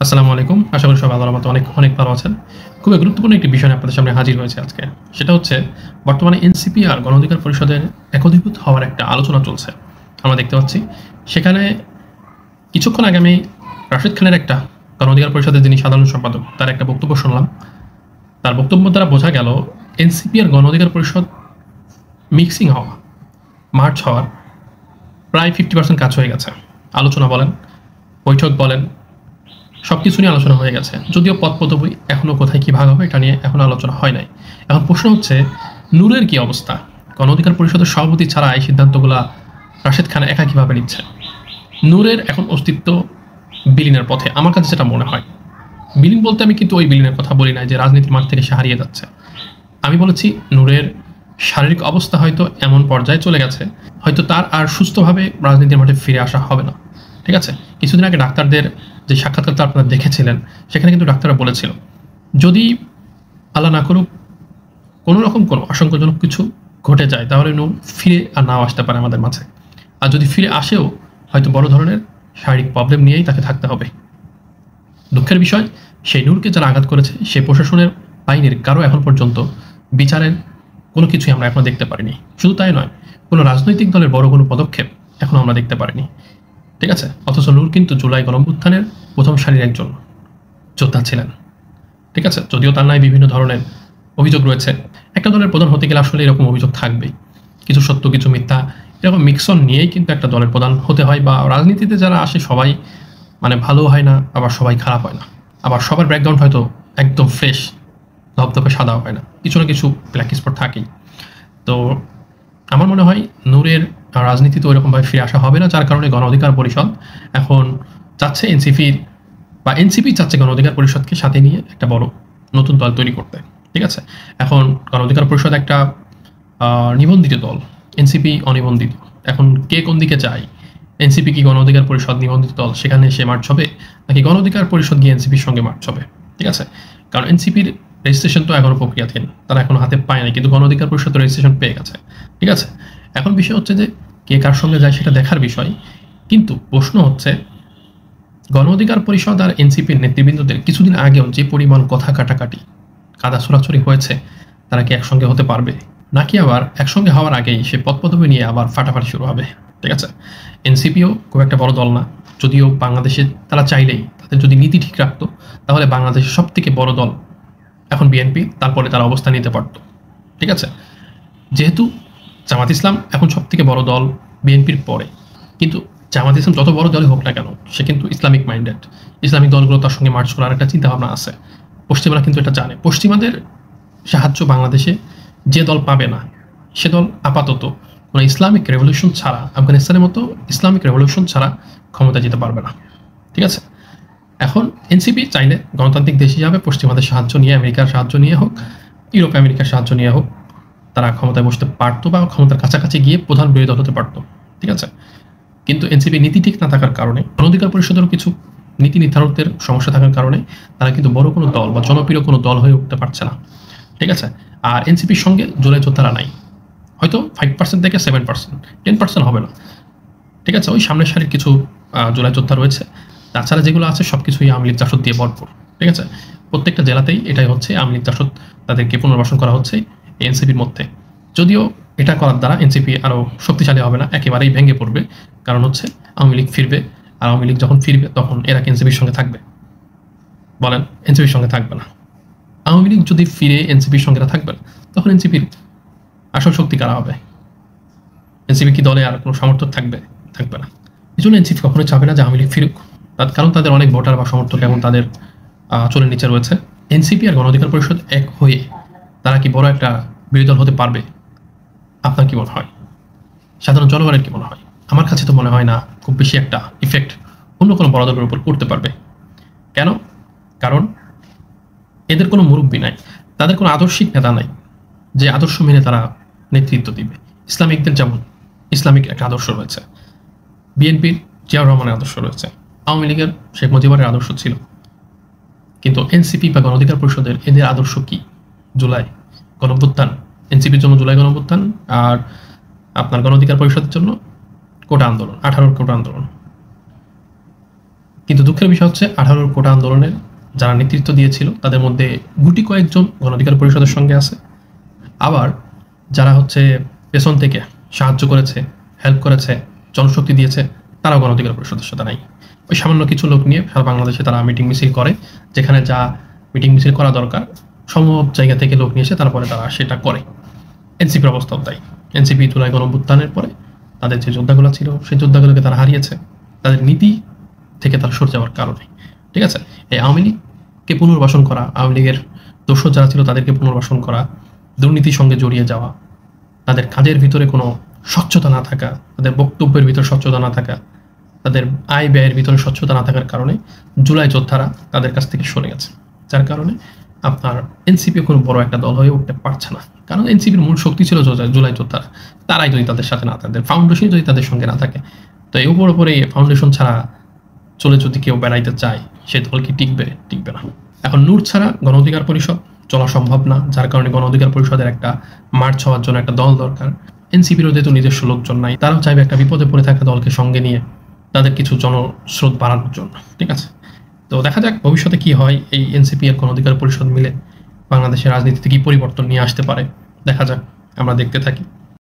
আসসালামু আলাইকুম। আশা করি সবাই আল্লাহর রহমতে অনেক, অনেক ভালো আছেন। খুবই গুরুত্বপূর্ণ একটি বিষয় নিয়ে আপনাদের সামনে হাজির হয়েছে আজকে। সেটা হচ্ছে বর্তমানে এনসিপি আর গণ অধিকার পরিষদের একীভূত হওয়ার একটা আলোচনা চলছে। আমরা দেখতে পাচ্ছি। সেখানে কিছুক্ষণ আগে আমি রাশিদ খানের একটা গণ অধিকার পরিষদের যিনি সাধারণ সম্পাদক তার একটা বক্তব্য শুনলাম। তার বক্তব্য দ্বারা বোঝা গেল এনসিপি আর গণ অধিকার পরিষদ মিক্সিং হওয়া, মার্চ হওয়ার প্রায় 50% কাজ হয়ে গেছে। আলোচনা বলেন, বৈঠক বলেন, সবকিছু নিয়ে আলোচনা হয়ে গেছে। যদিও পদপদবি এখনো কোথায় কি ভাগ হবে এটা নিয়ে এখনো আলোচনা হয় নাই। এখন প্রশ্ন হচ্ছে নূরের কি অবস্থা? গণ অধিকার পরিষদের সভাপতি ছাড়া এই সিদ্ধান্তগুলা রাশেদ খান একা কিভাবে নিচ্ছে? নূরের এখন অস্তিত্ব বিলীনের পথে আমার কাছে যেটা মনে হয়। বিলীন বলতে আমি কিন্তু ওই বিলীনের কথা বলি নাই যে রাজনীতির মাঠ থেকে সে হারিয়ে যাচ্ছে। আমি বলেছি নূরের শারীরিক অবস্থা হয়তো এমন পর্যায়ে চলে গেছে, হয়তো তার আর সুস্থভাবে রাজনীতির মাঠে ফিরে আসা হবে না। ঠিক আছে? কিছুদিন আগে ডাক্তারদের যে সাক্ষাৎকারটা আপনারা দেখেছিলেন, সেখানে কিন্তু ডাক্তাররা বলেছিল, যদি আল্লাহ না করুক কোনো রকম কোনো আশঙ্কাজনক কিছু ঘটে যায়, তাহলে নূর ফিরে আর নাও আসতে পারে আমাদের মাঝে। আর যদি ফিরে আসেও হয়তো বড় ধরনের শারীরিক প্রবলেম নিয়েই তাকে থাকতে হবে। দুঃখের বিষয়, সেই নূরকে যারা আঘাত করেছে সে প্রশাসনের বাহিনীর কারো এখন পর্যন্ত বিচারের কোনো কিছুই আমরা এখনো দেখতে পারিনি। শুধু তাই নয়, কোনো রাজনৈতিক দলের বড় কোনো পদক্ষেপ এখনো আমরা দেখতে পারিনি। ঠিক আছে? অথচ নূর কিন্তু জুলাই গণঅভ্যুত্থানের প্রথম সারির একজন যোদ্ধা ছিলেন। ঠিক আছে? যদিও তার নাই বিভিন্ন ধরনের অভিযোগ রয়েছে। একটা দলের প্রধান হতে গেলে আসলে এরকম অভিযোগ থাকবেই। কিছু সত্য, কিছু মিথ্যা, এরকম মিক্সন নিয়েই কিন্তু একটা দলের প্রধান হতে হয়। বা রাজনীতিতে যারা আসে সবাই মানে ভালো হয় না, আবার সবাই খারাপ হয় না। আবার সবার ব্যাকগ্রাউন্ড হয়তো একদম ফ্রেশ, ধপধপে সাদাও হয় না। কিছু না কিছু ব্ল্যাক স্পট থাকেই। তো আমার মনে হয় নূরের রাজনীতিতে ওইরকমভাবে ফিরে আসা হবে না, যার কারণে গণ অধিকার পরিষদ এখন চাচ্ছে এনসিপি চাচ্ছে গণ অধিকার পরিষদকে সাথে নিয়ে একটা বড় নতুন দল তৈরি করতে। ঠিক আছে? এখন গণ অধিকার পরিষদ একটা নিবন্ধিত দল, এনসিপি অনিবন্ধিত। এখন কে কোন দিকে যায়? এনসিপি কি গণ অধিকার পরিষদ নিবন্ধিত দল, সেখানে সে মার্চ হবে, নাকি গণ অধিকার পরিষদ গিয়ে এনসিপির সঙ্গে মার্চ হবে? ঠিক আছে? কারণ এনসিপির রেজিস্ট্রেশন তো এখনো প্রক্রিয়াধীন, তারা এখনো হাতে পায় নাই, কিন্তু গণ অধিকার পরিষদ রেজিস্ট্রেশন পেয়ে গেছে। ঠিক আছে? এখন বিষয় হচ্ছে যে কে কার সঙ্গে যায় সেটা দেখার বিষয়। কিন্তু প্রশ্ন হচ্ছে গণ অধিকার পরিষদ আর এনসিপির নেতৃবৃন্দদের কিছুদিন আগেও যে পরিমাণ কথা কাটাকাটি, কাদা ছোড়াছড়ি হয়েছে, তারা কি একসঙ্গে হতে পারবে? নাকি আবার একসঙ্গে হওয়ার আগেই সে পদপদবি নিয়ে আবার ফাটাফাটি শুরু হবে? ঠিক আছে? এনসিপিও খুব একটা বড় দল না, যদিও বাংলাদেশে তারা চাইলেই তাদের যদি নীতি ঠিক রাখতো তাহলে বাংলাদেশের সব থেকে বড় দল এখন বিএনপি, তারপরে তারা অবস্থান নিতে পারত। ঠিক আছে? যেহেতু জামাত ইসলাম এখন সব থেকে বড় দল বিএনপির পরে, কিন্তু জামাত ইসলাম যত বড় দলই হোক না কেন সে কিন্তু ইসলামিক মাইন্ডেড। ইসলামিক দলগুলো তার সঙ্গে মার্চ করার একটা চিন্তাভাবনা আছে। পশ্চিমারা কিন্তু এটা জানে। পশ্চিমাদের সাহায্য বাংলাদেশে যে দল পাবে না, সে দল আপাতত কোনো ইসলামিক রেভলিউশন ছাড়া, আফগানিস্তানের মতো ইসলামিক রেভলিউশন ছাড়া ক্ষমতা যেতে পারবে না। ঠিক আছে? এখন এনসিপি চাইলে গণতান্ত্রিক দেশ হিসাবে পশ্চিমাদের সাহায্য নিয়ে, আমেরিকার সাহায্য নিয়ে হোক, ইউরোপ আমেরিকার সাহায্য নিয়ে হোক, তারা ক্ষমতায় বসতে পারতো বা ক্ষমতার কাছাকাছি গিয়ে প্রধান বিরোধী দল হতে পারতো। ঠিক আছে? কিন্তু এনসিপি নীতি ঠিক না থাকার কারণে, গণ অধিকার পরিষদেরও কিছু নীতি নির্ধারকদের সমস্যা থাকার কারণে তারা কিন্তু বড় কোনো দল বা জনপ্রিয় কোনো দল হয়ে উঠতে পারছে না। ঠিক আছে? আর এনসিপির সঙ্গে জুলাই যোদ্ধারা নাই, হয়তো 5% থেকে 7%, 10% হবে না। ঠিক আছে? ওই সামনের সারির কিছু জুলাই যোদ্ধা রয়েছে, তাছাড়া যেগুলো আছে সব কিছুই আওয়ামী লীগ জাসদ দিয়ে ভরপুর। ঠিক আছে? প্রত্যেকটা জেলাতেই এটাই হচ্ছে, আওয়ামী লীগ জাসদ তাদেরকে পুনর্বাসন করা হচ্ছে এনসিপির মধ্যে। যদিও এটা করার দ্বারা এনসিপি আরও শক্তিশালী হবে না, একেবারেই ভেঙে পড়বে। কারণ হচ্ছে আওয়ামী লীগ ফিরবে, আর আওয়ামী লীগ যখন ফিরবে তখন এরা এনসিপির সঙ্গে থাকবে? বলেন, এনসিপির সঙ্গে থাকবে না। আওয়ামী লীগ যদি ফিরে এনসিপির সঙ্গে থাকবে না, তখন এনসিপির আসল শক্তি কারা হবে? এনসিপি কি দলে আর কোনো সমর্থক থাকবে? থাকবে না। এই জন্য এনসিপি কখনোই চাবে না যে আওয়ামী লীগ ফিরুক, তার কারণ তাদের অনেক ভোটার বা সমর্থক এবং তাদের চুলের নিচে রয়েছে। এনসিপি আর গণ অধিকার পরিষদ এক হয়ে তারা কি বড় একটা বিরোধী দল হতে পারবে? আপনার কি মনে হয়? সাধারণ জনগণের কি মনে হয়? আমার কাছে তো মনে হয় না খুব বেশি একটা ইফেক্ট অন্য কোনো বড় দলের উপর করতে পারবে। কেন? কারণ এদের কোনো মুরব্বী নাই, তাদের কোনো আদর্শিক নেতা নাই যে আদর্শ মেনে তারা নেতৃত্ব দিবে। ইসলামিকদের যেমন ইসলামিক একটা আদর্শ রয়েছে, বিএনপির জিয়াউর রহমানের আদর্শ রয়েছে, আওয়ামী লীগের শেখ মুজিবুরের আদর্শ ছিল, কিন্তু এনসিপি বা গণ অধিকার পরিষদের এদের আদর্শ কি? জুলাই গণঅভ্যুত্থান। এনসিপির জন্য জুলাই গণঅভ্যুত্থান, আর আপনার গণ অধিকার পরিষদের জন্য কোটা আন্দোলন, 18 কোটা আন্দোলন। কিন্তু দুঃখের বিষয় হচ্ছে 18 কোটা আন্দোলনের যারা নেতৃত্ব দিয়েছিল তাদের মধ্যে গুটি কয়েকজন গণ অধিকার পরিষদের সঙ্গে আছে, আবার যারা হচ্ছে পেছন থেকে সাহায্য করেছে, হেল্প করেছে, জনশক্তি দিয়েছে, তারাও গণ অধিকার পরিষদের সাথে নাই। ওই সামান্য কিছু লোক নিয়ে সারা বাংলাদেশে তারা মিটিং মিছিল করে, যেখানে যা মিটিং মিছিল করা দরকার সব জায়গা থেকে লোক নিয়ে এসে তারপরে তারা সেটা করে। এনসিপির অবস্থাও তাই। এনসিপি জুলাই গণঅভ্যুত্থানের পরে তাদের যে যোদ্ধাগুলো ছিল সেই যোদ্ধাগুলোকে তারা হারিয়েছে তাদের নীতি থেকে তারা সরে যাওয়ার কারণে। ঠিক আছে, এই আওয়ামী লীগকে পুনর্বাসন করা, আওয়ামী লীগের দোষর যারা ছিল তাদেরকে পুনর্বাসন করা, দুর্নীতির সঙ্গে জড়িয়ে যাওয়া, তাদের কাজের ভিতরে কোনো স্বচ্ছতা না থাকা, তাদের বক্তব্যের ভিতরে স্বচ্ছতা না থাকা, তাদের আয় ব্যয়ের ভিতরে স্বচ্ছতা না থাকার কারণে জুলাই যোদ্ধারা তাদের কাছ থেকে সরে গেছে, যার কারণে আপনার এনসিপি কোনো বড় একটা দল হয়ে উঠতে পারছে না। কারণ এনসিপির মূল শক্তি ছিল জুলাই যোদ্ধারা, তারাই যদি তাদের সাথে না থাকে, ফাউন্ডেশন যদি তাদের সঙ্গে না থাকে, তো এই উপরে ফাউন্ডেশন ছাড়া চলে যদি কেউ বেড়াইতে চায় সে দল কি টিকবে? টিকবে না। এখন নূর ছাড়া গণ অধিকার পরিষদ চলা সম্ভব না, যার কারণে গণ অধিকার পরিষদের একটা মার্চ হওয়ার জন্য একটা দল দরকার। এনসিপিরও যেহেতু নিজস্ব লোকজন নাই, তারাও চাইবে একটা বিপদে পড়ে থাকা দলকে সঙ্গে নিয়ে তাদের কিছু জনস্রোত বাড়ানোর জন্য। ঠিক আছে, তো দেখা যাক ভবিষ্যতে কি হয়। এই এনসিপি আর গণ অধিকার পরিষদ মিলে বাংলাদেশের রাজনীতিতে কি পরিবর্তন নিয়ে আসতে পারে দেখা যাক, আমরা দেখতে থাকি।